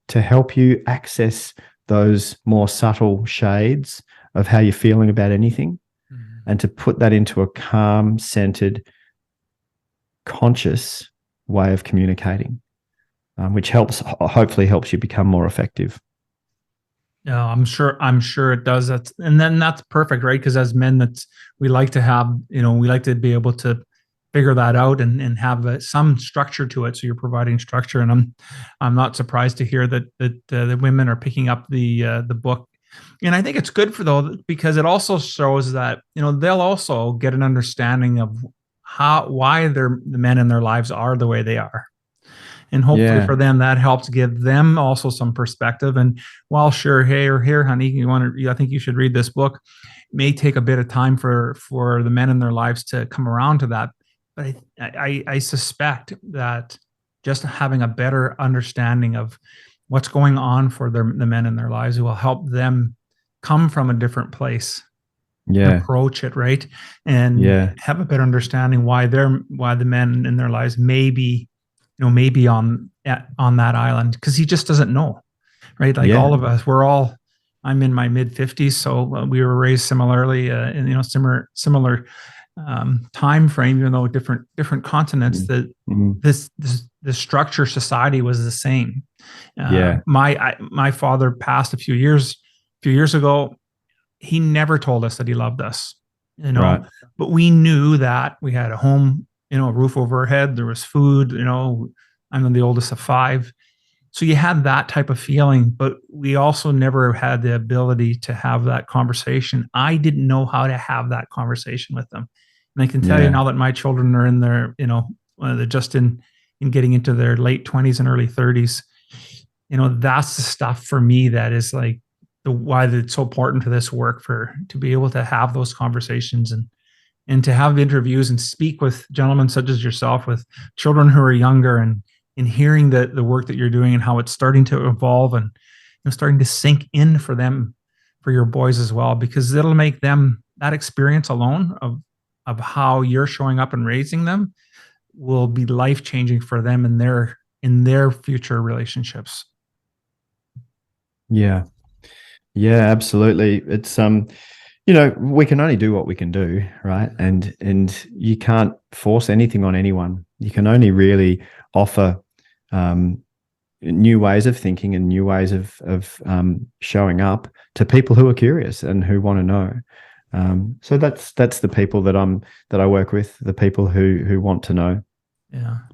to help you access those more subtle shades of how you're feeling about anything, and to put that into a calm, centered, conscious way of communicating, which hopefully helps you become more effective. Yeah, I'm sure it does. That's perfect, right? Because as men, we like to have, we like to be able to figure that out and have some structure to it. So you're providing structure, and I'm not surprised to hear that the women are picking up the book. And I think it's good because it also shows that they'll also get an understanding of why the men in their lives are the way they are. And hopefully for them, that helps give them also some perspective. And while sure, hey, or here, honey, I think you should read this book. It may take a bit of time for the men in their lives to come around to that. But I suspect that just having a better understanding of what's going on for the men in their lives will help them come from a different place. Approach it right, and have a better understanding why the men in their lives may be on that island, because he just doesn't know, right? Like all of us, I'm in my mid 50s, so we were raised similarly in similar time frame, even though different continents. That the structure society was the same. My father passed a few years ago. He never told us that he loved us, but we knew that we had a home, a roof over our head. There was food, I'm the oldest of 5. So you had that type of feeling, but we also never had the ability to have that conversation. I didn't know how to have that conversation with them. And I can tell you now that my children are in their, they're just in getting into their late 20s and early 30s, that's the stuff for me that is like why it's so important for this work, to be able to have those conversations and to have interviews and speak with gentlemen such as yourself, with children who are younger, and in hearing the work that you're doing and how it's starting to evolve and starting to sink in for them, for your boys as well, because it'll make them, that experience alone of how you're showing up and raising them will be life-changing for them in their future relationships. Yeah, absolutely. It's we can only do what we can do, right? And you can't force anything on anyone. You can only really offer new ways of thinking and new ways of showing up to people who are curious and who want to know. So that's the people that I work with, the people who want to know,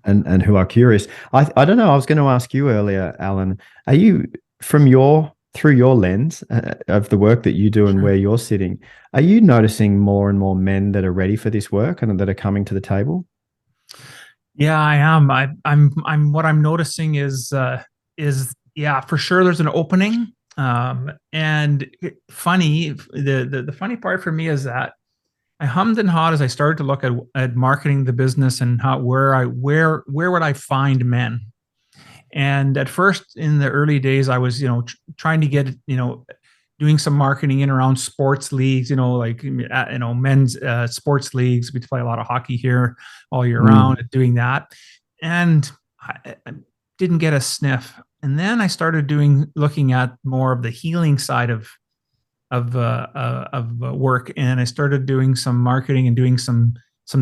and who are curious. I don't know. I was going to ask you earlier, Alan. Are you through your lens of the work that you do and where you're sitting, are you noticing more and more men that are ready for this work and that are coming to the table? Yeah, I am. I'm what I'm noticing is for sure there's an opening. And funny, the funny part for me is that I hummed and hawed as I started to look at marketing the business and where would I find men. And at first, in the early days, I was, trying to get, doing some marketing in around sports leagues, like, men's sports leagues. We play a lot of hockey here all year round, doing that. And I didn't get a sniff. And then I started looking at more of the healing side of work. And I started doing some marketing and doing some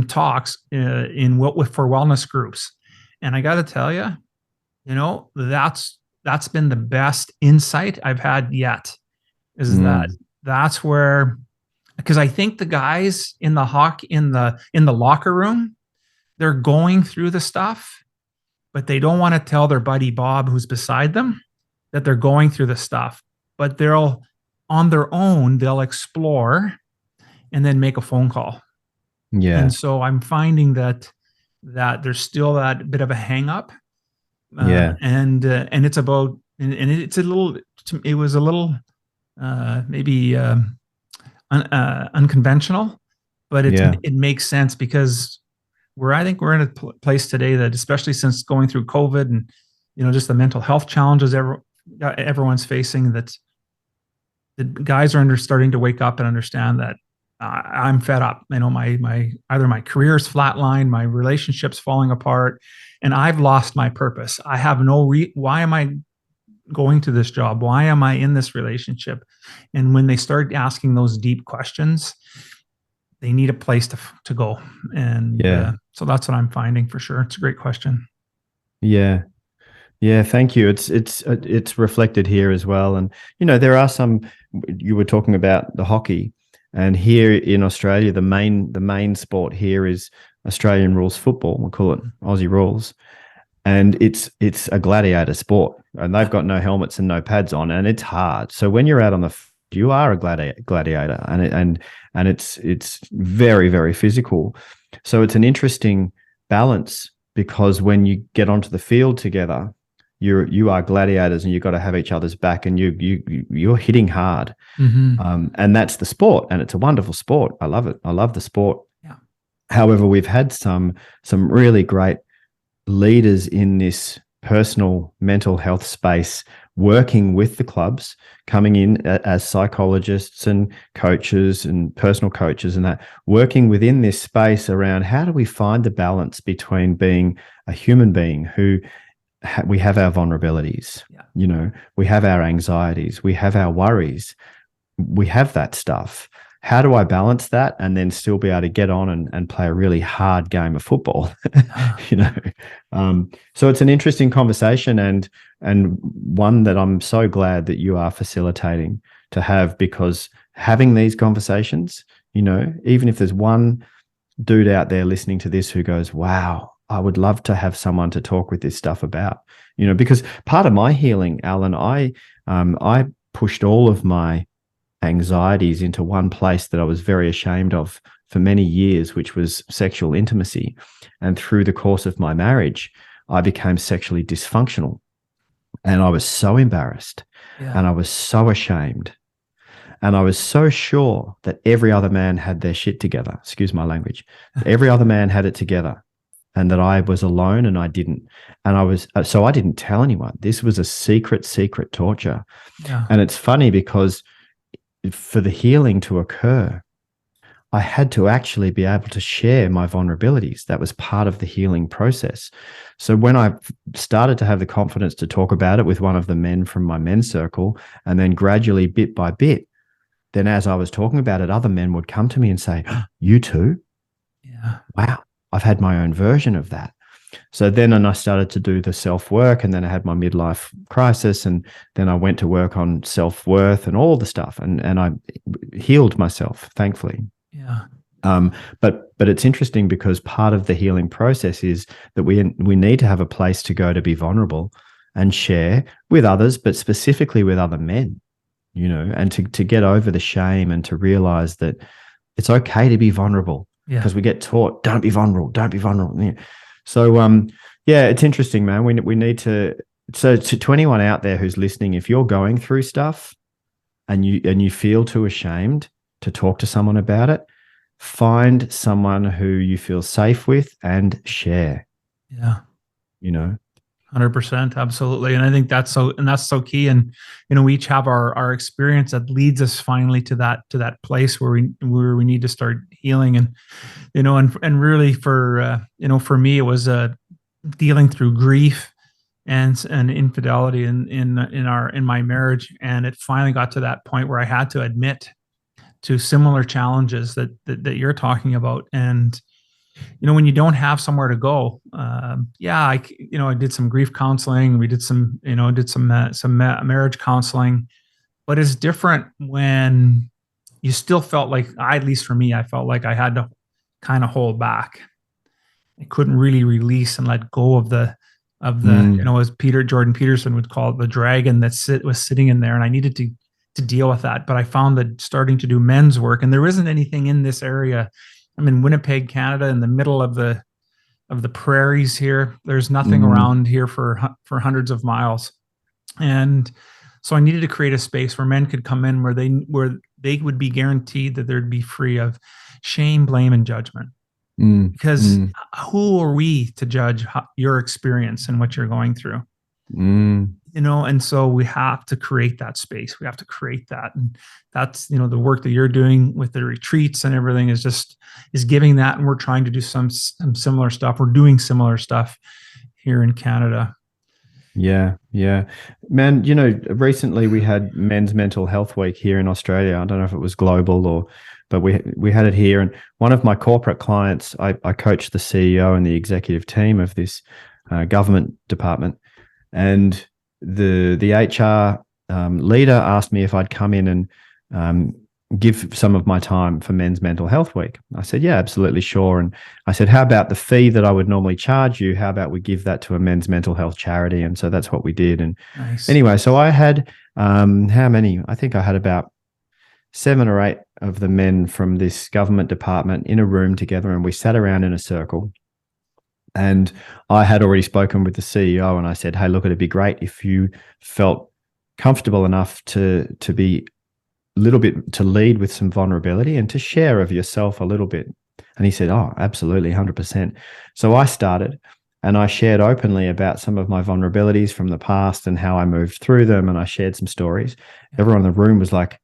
talks for wellness groups. And I got to tell you, that's been the best insight I've had yet. Is that's where, because I think the guys in the locker room, they're going through the stuff, but they don't want to tell their buddy Bob, who's beside them, that they're going through the stuff. But on their own, they'll explore and then make a phone call. Yeah. And so I'm finding that there's still that bit of a hang up. And it's about, and it was a little maybe unconventional, but it makes sense, because I think we're in a place today that, especially since going through COVID and, just the mental health challenges everyone's facing, that the guys are starting to wake up and understand that I'm fed up. Either my career's flatlined, my relationship's falling apart, and I've lost my purpose. I have why am I going to this job? Why am I in this relationship? And when they start asking those deep questions, they need a place to go. And so that's what I'm finding for sure. It's a great question. Yeah. Yeah. Thank you. It's reflected here as well. And, there are you were talking about the hockey, and here in Australia, the main sport here is Australian rules football. We call it Aussie rules. And it's a gladiator sport, and they've got no helmets and no pads on, and it's hard. So when you're out on you are a gladiator, and it's very, very physical. So it's an interesting balance, because when you get onto the field together, you are gladiators, and you've got to have each other's back, and you're hitting hard. And that's the sport, and it's a wonderful sport. I love it. I love the sport. Yeah. However, we've had some really great leaders in this personal mental health space working with the clubs, coming in as psychologists and coaches and personal coaches, and that working within this space around how do we find the balance between being a human being who we have our vulnerabilities, we have our anxieties, we have our worries, we have that stuff. How do I balance that and then still be able to get on and play a really hard game of football? So it's an interesting conversation, and one that I'm so glad that you are facilitating to have, because having these conversations, even if there's one dude out there listening to this who goes, wow, I would love to have someone to talk with this stuff about, because part of my healing, Alan, I pushed all of my anxieties into one place that I was very ashamed of for many years, which was sexual intimacy. And through the course of my marriage, I became sexually dysfunctional, and I was so embarrassed, and I was so ashamed, and I was so sure that every other man had their shit together. Excuse my language. Every other man had it together, and that I was alone and I didn't. And so I didn't tell anyone. This was a secret torture. Yeah. And it's funny, because for the healing to occur, I had to actually be able to share my vulnerabilities. That was part of the healing process. So when I started to have the confidence to talk about it with one of the men from my men's circle, and then gradually, bit by bit, then as I was talking about it, other men would come to me and say, you too? Yeah. Wow, I've had my own version of that. So then I started to do the self-work, and then I had my midlife crisis, and then I went to work on self-worth and all the stuff, and I healed myself, thankfully. Yeah. But it's interesting, because part of the healing process is that we need to have a place to go to be vulnerable and share with others, but specifically with other men, and to get over the shame and to realize that it's okay to be vulnerable, because we get taught, don't be vulnerable. Yeah. So, it's interesting, man. We need to, so to anyone out there who's listening, if you're going through stuff and you feel too ashamed to talk to someone about it, find someone who you feel safe with and share. Yeah. 100%, absolutely. And I think that's so key. And we each have our experience that leads us finally to that place where we need to start healing. And and really for me, it was dealing through grief and infidelity in my marriage. And it finally got to that point where I had to admit to similar challenges that you're talking about. And when you don't have somewhere to go, I did some grief counseling. We did some marriage counseling, but it's different when you still felt like, at least for me, I felt like I had to kind of hold back. I couldn't really release and let go of the as Jordan Peterson would call it, the dragon that was sitting in there, and I needed to deal with that. But I found that starting to do men's work, and there isn't anything in this area. I'm in Winnipeg, Canada, in the middle of the prairies here. There's nothing around here for hundreds of miles. And so I needed to create a space where men could come in where they would be guaranteed that they'd be free of shame, blame, and judgment. Because who are we to judge your experience and what you're going through? And so we have to create that space. We have to create that. And that's, the work that you're doing with the retreats and everything is giving that. And we're trying to do some similar stuff. We're doing similar stuff here in Canada. Yeah. Man, recently we had Men's Mental Health Week here in Australia. I don't know if it was global but we had it here. And one of my corporate clients, I coached the CEO and the executive team of this government department. And the HR leader asked me if I'd come in and give some of my time for Men's Mental Health Week. I said, yeah, absolutely, sure. And I said, how about the fee that I would normally charge you? How about we give that to a men's mental health charity? And so that's what we did. And nice. Anyway, so I had, how many? I think I had about 7 or 8 of the men from this government department in a room together, and we sat around in a circle. And I had already spoken with the CEO, and I said, hey, look, it'd be great if you felt comfortable enough to be a little bit, to lead with some vulnerability and to share of yourself a little bit. And he said, oh, absolutely, 100%. So I started, and I shared openly about some of my vulnerabilities from the past and how I moved through them. And I shared some stories. Everyone in the room was like,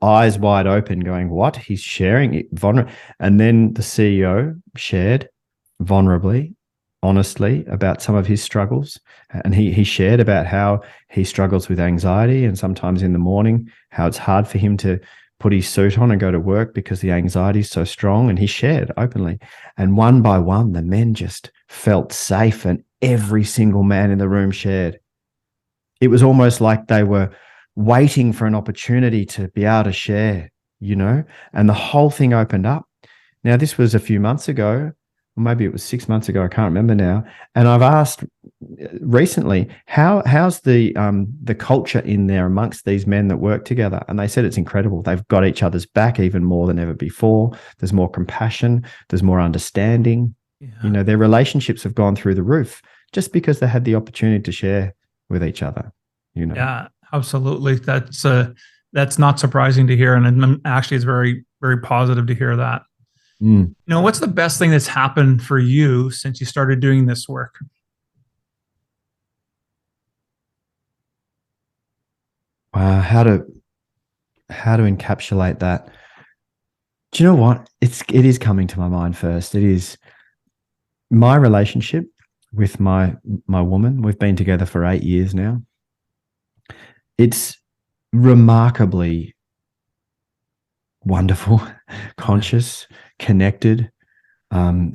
eyes wide open, going, what? He's sharing it vulnerable. And then the CEO shared vulnerably, honestly, about some of his struggles. And he shared about how he struggles with anxiety, and sometimes in the morning, how it's hard for him to put his suit on and go to work because the anxiety is so strong. And he shared openly. And one by one, the men just felt safe, and every single man in the room shared. It was almost like they were waiting for an opportunity to be able to share, and the whole thing opened up. Now, this was a few months ago, or maybe it was 6 months ago, I can't remember now. And I've asked recently, how's the culture in there amongst these men that work together? And they said it's incredible. They've got each other's back even more than ever before. There's more compassion. There's more understanding. Yeah. Their relationships have gone through the roof just because they had the opportunity to share with each other. Yeah, absolutely. That's not surprising to hear, and actually it's very, very positive to hear that. What's the best thing that's happened for you since you started doing this work? How to encapsulate that? Do you know what? It is coming to my mind first. It is my relationship with my woman. We've been together for 8 years now. It's remarkably wonderful, conscious, connected,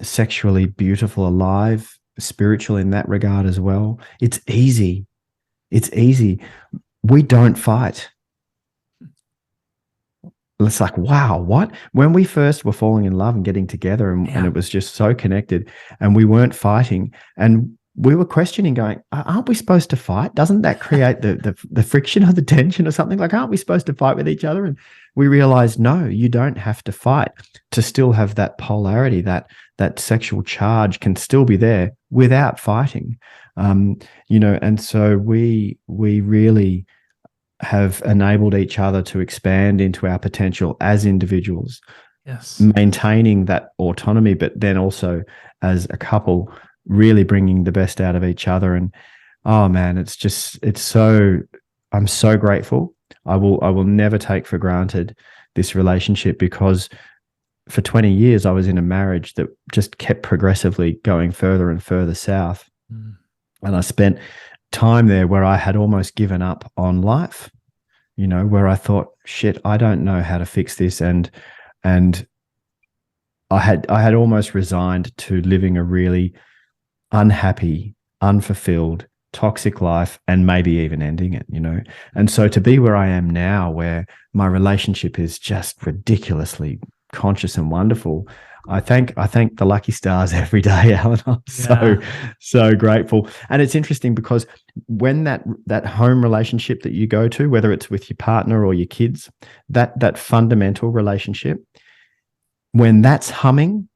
sexually beautiful, alive, spiritual in that regard as well. It's easy. We don't fight. It's like, wow, what? When we first were falling in love and getting together, and it was just so connected, and we weren't fighting, and we were questioning, going, aren't we supposed to fight? Doesn't that create the friction or the tension or something? Like, aren't we supposed to fight with each other? And we realized, no, you don't have to fight to still have that polarity, that sexual charge can still be there without fighting. And so we really have enabled each other to expand into our potential as individuals. Yes. Maintaining that autonomy, but then also as a couple, really bringing the best out of each other. And oh man, I'm so grateful. I will never take for granted this relationship, because for 20 years I was in a marriage that just kept progressively going further and further south. And I spent time there where I had almost given up on life, where I thought, shit, I don't know how to fix this. And I had almost resigned to living a really unhappy, unfulfilled, toxic life, and maybe even ending it, And so to be where I am now, where my relationship is just ridiculously conscious and wonderful, I thank the lucky stars every day, Alan. I'm so grateful. And it's interesting because when that home relationship that you go to, whether it's with your partner or your kids, that fundamental relationship, when that's humming,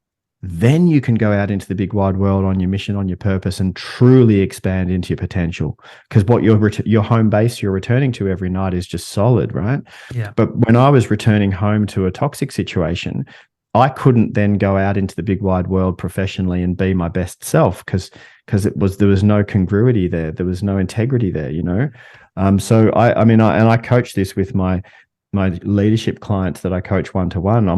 then you can go out into the big wide world on your mission, on your purpose, and truly expand into your potential. Because what your home base you're returning to every night is just solid, right? Yeah. But when I was returning home to a toxic situation, I couldn't then go out into the big wide world professionally and be my best self, because there was no congruity there. There was no integrity there, So I coach this with my leadership clients that I coach one-to-one.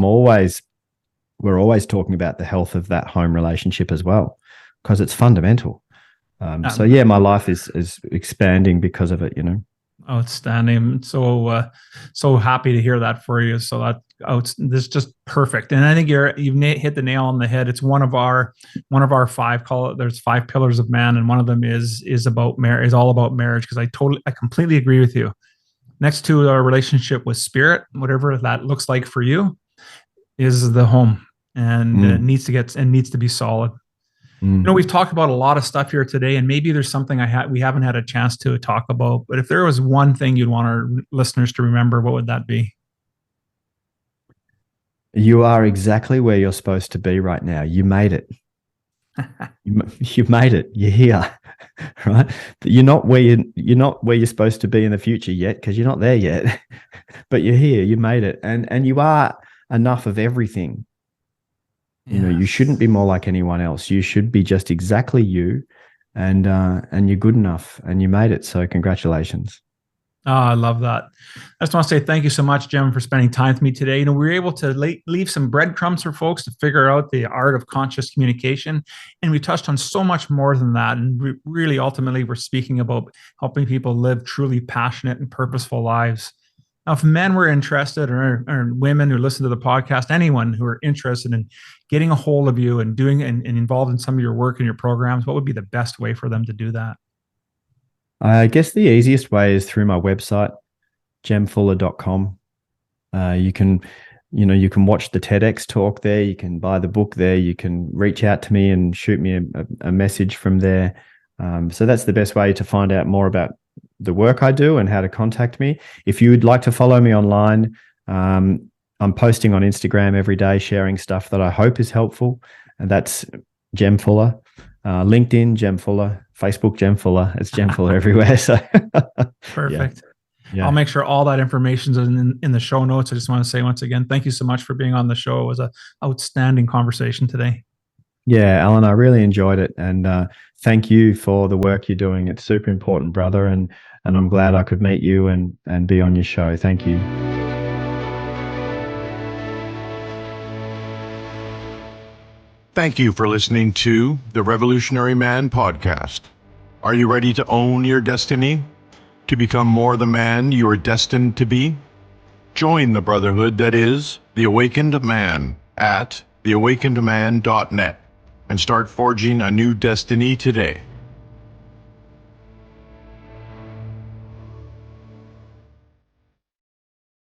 We're always talking about the health of that home relationship as well, because it's fundamental. So yeah, my life is expanding because of it, Outstanding. So happy to hear that for you. So this is just perfect. And I think you've hit the nail on the head. It's one of our 5, there's 5 pillars of man. And one of them is about marriage, is all about marriage. Cause I completely agree with you. Next to our relationship with spirit, whatever that looks like for you, is the home, and needs to be solid. We've talked about a lot of stuff here today, and maybe there's something we haven't had a chance to talk about, but if there was one thing you'd want our listeners to remember, what would that be? You are exactly where you're supposed to be right now. You made it. You made it. You're here, right? You're not where you're supposed to be in the future yet, because you're not there yet, but you're here. You made it, and you are enough of everything. You shouldn't be more like anyone else. You should be just exactly you, and you're good enough, and you made it. So congratulations. Oh, I love that. I just want to say thank you so much, Jem, for spending time with me today. We were able to leave some breadcrumbs for folks to figure out the art of conscious communication. And we touched on so much more than that. And really, ultimately, we're speaking about helping people live truly passionate and purposeful lives. Now, if men were interested, or women who listen to the podcast, anyone who are interested in getting a hold of you and doing and involved in some of your work and your programs, what would be the best way for them to do that? I guess the easiest way is through my website, jemfuller.com. You can watch the TEDx talk there. You can buy the book there. You can reach out to me and shoot me a message from there. So that's the best way to find out more about the work I do and how to contact me. If you would like to follow me online, I'm posting on Instagram every day, sharing stuff that I hope is helpful. And that's Jem Fuller. LinkedIn, Jem Fuller. Facebook, Jem Fuller. It's Jem Fuller everywhere. So perfect. Yeah. I'll make sure all that information is in the show notes. I just want to say once again, thank you so much for being on the show. It was an outstanding conversation today. Yeah, Alan, I really enjoyed it. And thank you for the work you're doing. It's super important, brother. And I'm glad I could meet you and be on your show. Thank you. Thank you for listening to the Revolutionary Man podcast. Are you ready to own your destiny? To become more the man you are destined to be? Join the brotherhood that is The Awakened Man at theawakenedman.net and start forging a new destiny today.